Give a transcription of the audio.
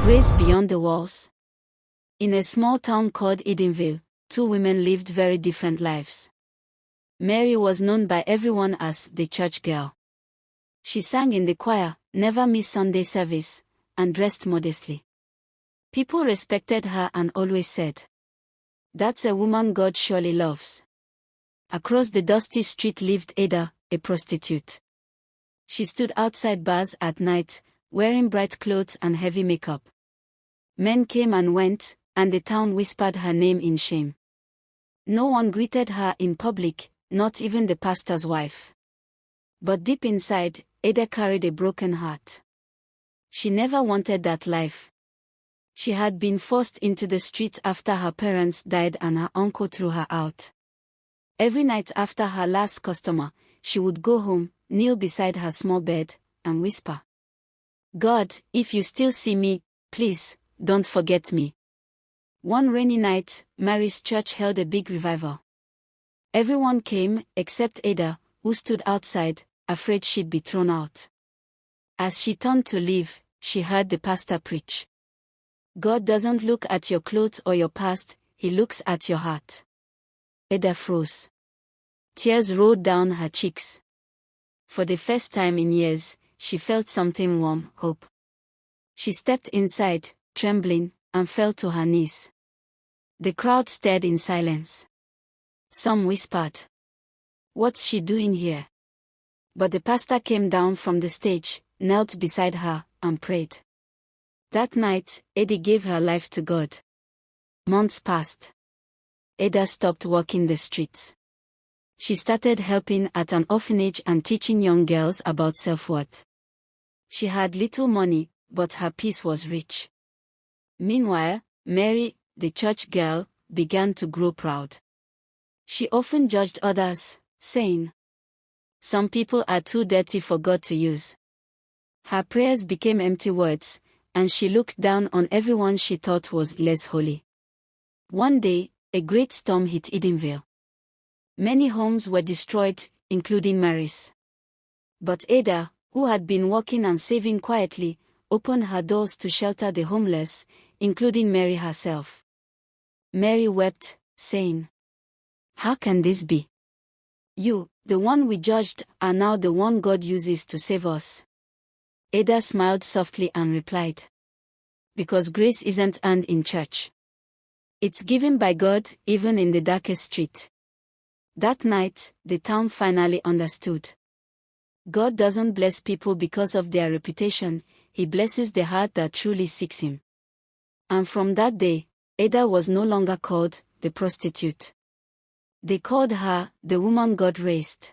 Grace beyond the walls. In a small town called Edenville, two women lived very different lives. Mary was known by everyone as the church girl. She sang in the choir, never missed Sunday service, and dressed modestly. People respected her and always said, "That's a woman God surely loves." Across the dusty street lived Ada, a prostitute. She stood outside bars at night, wearing bright clothes and heavy makeup. Men came and went, and the town whispered her name in shame. No one greeted her in public, not even the pastor's wife. But deep inside, Ada carried a broken heart. She never wanted that life. She had been forced into the street after her parents died and her uncle threw her out. Every night after her last customer, she would go home, kneel beside her small bed, and whisper, "God, if you still see me, please, don't forget me." One rainy night, Mary's church held a big revival. Everyone came, except Ada, who stood outside, afraid she'd be thrown out. As she turned to leave, she heard the pastor preach. God doesn't look at your clothes or your past, He looks at your heart. Ada froze. Tears rolled down her cheeks. For the first time in years, she felt something warm, hope. She stepped inside, trembling, and fell to her knees. The crowd stared in silence. Some whispered, "What's she doing here?" But the pastor came down from the stage, knelt beside her, and prayed. That night, Ada gave her life to God. Months passed. Ada stopped walking the streets. She started helping at an orphanage and teaching young girls about self-worth. She had little money, but her peace was rich. Meanwhile, Mary, the church girl, began to grow proud. She often judged others, saying, "Some people are too dirty for God to use." Her prayers became empty words, and she looked down on everyone she thought was less holy. One day, a great storm hit Edenville. Many homes were destroyed, including Mary's. But Ada, who had been working and saving quietly, opened her doors to shelter the homeless, including Mary herself. Mary wept, saying, "How can this be? You, the one we judged, are now the one God uses to save us." Ada smiled softly and replied, "Because grace isn't earned in church. It's given by God, even in the darkest street." That night, the town finally understood. God doesn't bless people because of their reputation, He blesses the heart that truly seeks Him. And from that day, Ada was no longer called the prostitute. They called her the woman God raised.